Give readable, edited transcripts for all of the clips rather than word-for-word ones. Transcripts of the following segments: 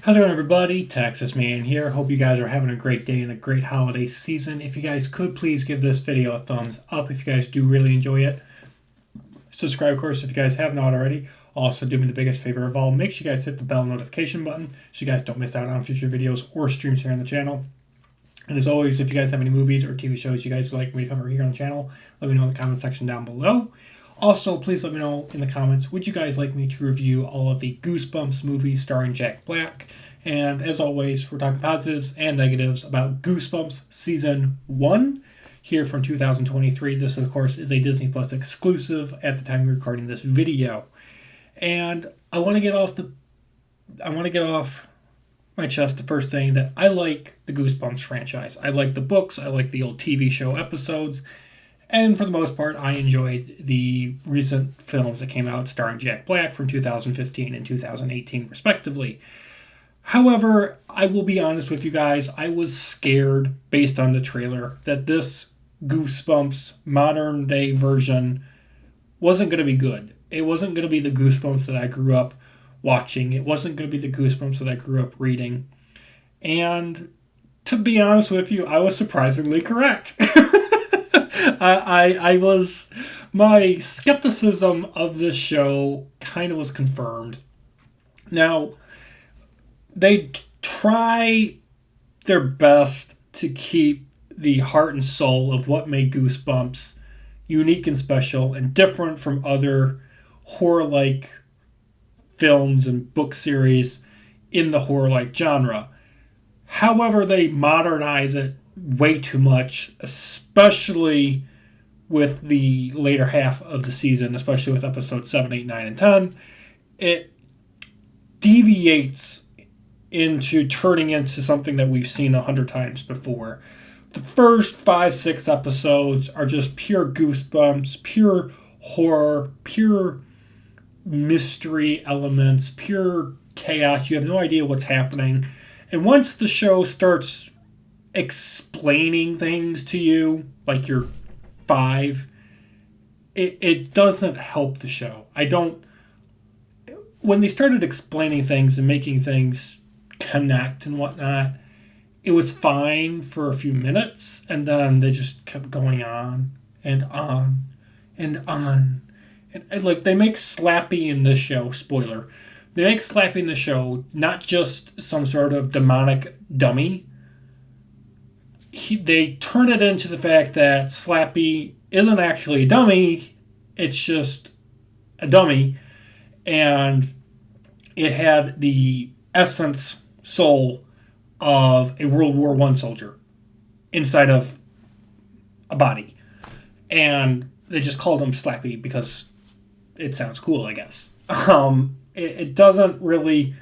How's it going, everybody? Texas Man here. Hope you guys are having a great day and a great holiday season. If you guys could please give this video a thumbs up if you guys do really enjoy it. Subscribe, of course, if you guys have not already. Also, do me the biggest favor of all. Make sure you guys hit the bell notification button so you guys don't miss out on future videos or streams here on the channel. And as always, if you guys have any movies or TV shows you guys would like me to cover here on the channel, let me know in the comment section down below. Also, please let me know in the comments, would you guys like me to review all of the Goosebumps movies starring Jack Black? And as always, we're talking positives and negatives about Goosebumps Season 1 here from 2023. This, of course, is a Disney Plus exclusive at the time of recording this video. And I want to get off my chest the first thing that I like the Goosebumps franchise. I like the books, I like the old TV show episodes, and for the most part, I enjoyed the recent films that came out starring Jack Black from 2015 and 2018, respectively. However, I will be honest with you guys, I was scared based on the trailer that this Goosebumps modern day version wasn't going to be good. It wasn't going to be the Goosebumps that I grew up watching. It wasn't going to be the Goosebumps that I grew up reading. And to be honest with you, I was surprisingly correct. My skepticism of this show kind of was confirmed. Now, they try their best to keep the heart and soul of what made Goosebumps unique and special and different from other horror-like films and book series in the horror-like genre. However, they modernize it way too much, especially with the later half of the season, especially with episodes 7, 8, 9, and 10. It deviates into turning into something that we've seen 100 times before. The first 5, 6 episodes are just pure Goosebumps, pure horror, pure mystery elements, pure chaos. You have no idea what's happening. And once the show starts explaining things to you, like you're 5, it doesn't help the show. When they started explaining things and making things connect and whatnot, it was fine for a few minutes, and then they just kept going on and on and on. And like, they make Slappy in this show, spoiler, they make Slappy in the show not just some sort of demonic dummy. They turn it into the fact that Slappy isn't actually a dummy, it's just a dummy, and it had the essence, soul of a World War I soldier inside of a body. And they just called him Slappy because it sounds cool, I guess. It doesn't really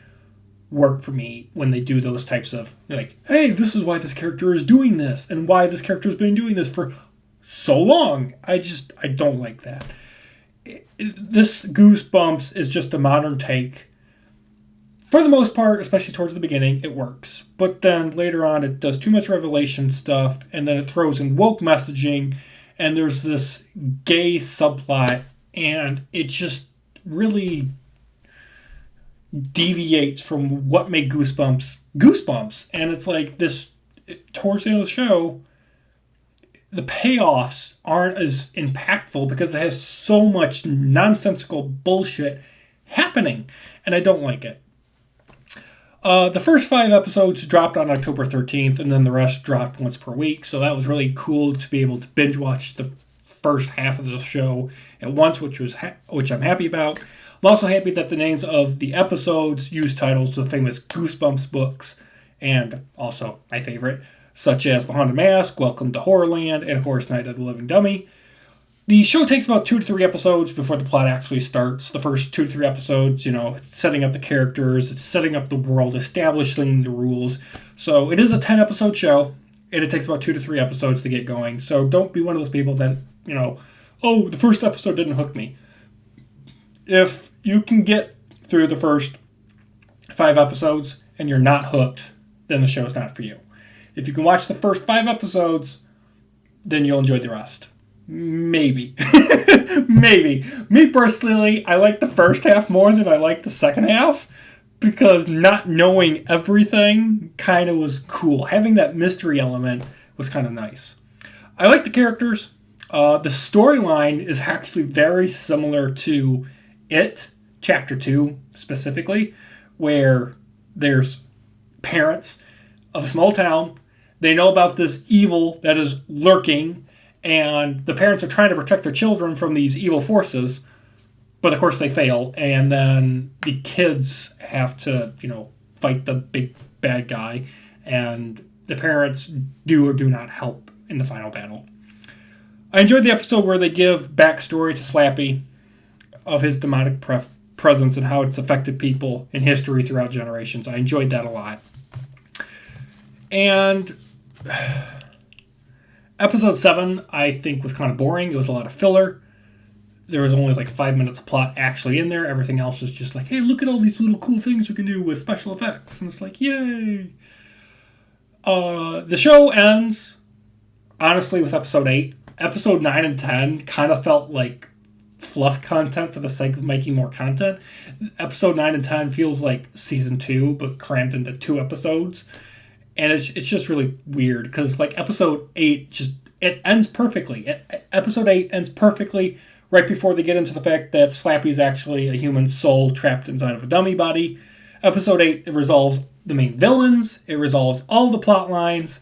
work for me when they do those types of, like, hey, this is why this character is doing this and why this character has been doing this for so long. I don't like that. This Goosebumps is just a modern take. For the most part, especially towards the beginning, it works. But then later on, it does too much revelation stuff, and then it throws in woke messaging, and there's this gay subplot, and it just really deviates from what made Goosebumps. And it's like this, towards the end of the show, the payoffs aren't as impactful because it has so much nonsensical bullshit happening, and I don't like it. The first 5 episodes dropped on October 13th, and then the rest dropped once per week, so that was really cool to be able to binge watch the first half of the show at once, which I'm happy about. I'm also happy that the names of the episodes use titles to the famous Goosebumps books, and also my favorite, such as The Haunted Mask, Welcome to Horrorland, and Horror's Night of the Living Dummy. The show takes about 2 to 3 episodes before the plot actually starts. The first 2 to 3 episodes, it's setting up the characters, it's setting up the world, establishing the rules. So it is a 10-episode show, and it takes about 2 to 3 episodes to get going. So don't be one of those people that, oh, the first episode didn't hook me. If you can get through the first 5 episodes and you're not hooked, then the show's not for you. If you can watch the first 5 episodes, then you'll enjoy the rest. Maybe. Maybe. Me personally, I like the first half more than I like the second half. because not knowing everything kind of was cool. Having that mystery element was kind of nice. I like the characters. The storyline is actually very similar to It, Chapter 2 specifically, where there's parents of a small town. They know about this evil that is lurking, and the parents are trying to protect their children from these evil forces, but of course they fail, and then the kids have to, fight the big bad guy, and the parents do or do not help in the final battle. I enjoyed the episode where they give backstory to Slappy of his demonic presence and how it's affected people in history throughout generations. I enjoyed that a lot. And episode 7, I think, was kind of boring. It was a lot of filler. There was only 5 minutes of plot actually in there. Everything else was just hey, look at all these little cool things we can do with special effects. And it's yay! The show ends, honestly, with episode 8. Episode 9 and 10 kind of felt like fluff content for the sake of making more content. Episode 9 and 10 feels like season 2, but crammed into 2 episodes. And it's just really weird, because episode 8, it ends perfectly. Episode 8 ends perfectly right before they get into the fact that Slappy is actually a human soul trapped inside of a dummy body. Episode 8, it resolves the main villains. It resolves all the plot lines.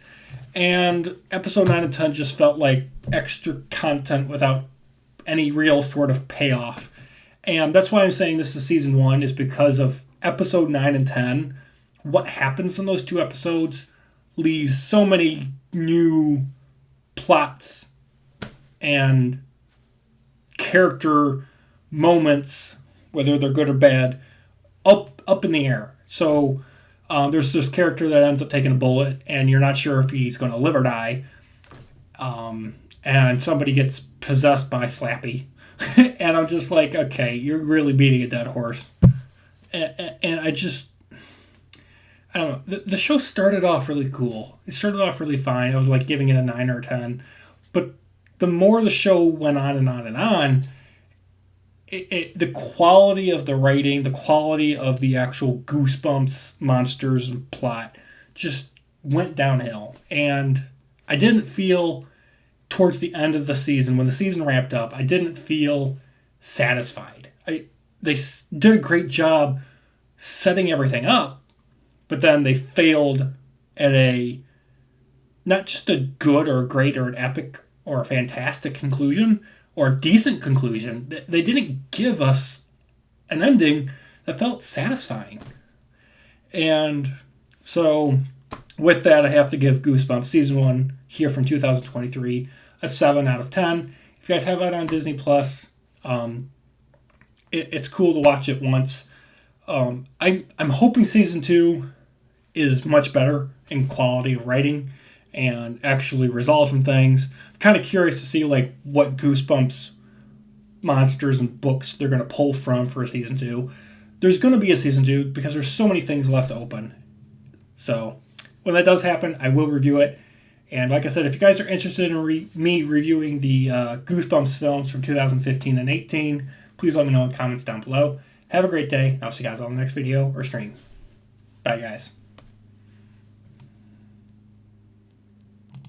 And episode 9 and 10 just felt like extra content without any real sort of payoff. And that's why I'm saying this is season 1, is because of episode 9 and 10. What happens in those 2 episodes leaves so many new plots and character moments, whether they're good or bad, up in the air. So there's this character that ends up taking a bullet, and you're not sure if he's going to live or die. And somebody gets possessed by Slappy. And I'm just okay, you're really beating a dead horse. And I don't know. The show started off really cool. It started off really fine. I was giving it a 9 or a 10. But the more the show went on and on and on, the quality of the writing, the quality of the actual Goosebumps monsters and plot just went downhill. And I didn't feel, towards the end of the season, when the season wrapped up, I didn't feel satisfied. They did a great job setting everything up, but then they failed at not just a good or a great or an epic or a fantastic conclusion or a decent conclusion. They didn't give us an ending that felt satisfying. And so with that, I have to give Goosebumps Season 1 here from 2023 a 7 out of 10. If you guys have it on Disney+, it's cool to watch it once. I'm hoping Season 2 is much better in quality of writing and actually resolve some things. I'm kind of curious to see what Goosebumps monsters and books they're going to pull from for a Season 2. There's going to be a Season 2 because there's so many things left open. So when that does happen, I will review it. And like I said, if you guys are interested in me reviewing the Goosebumps films from 2015 and 18, please let me know in the comments down below. Have a great day. I'll see you guys on the next video or stream. Bye, guys.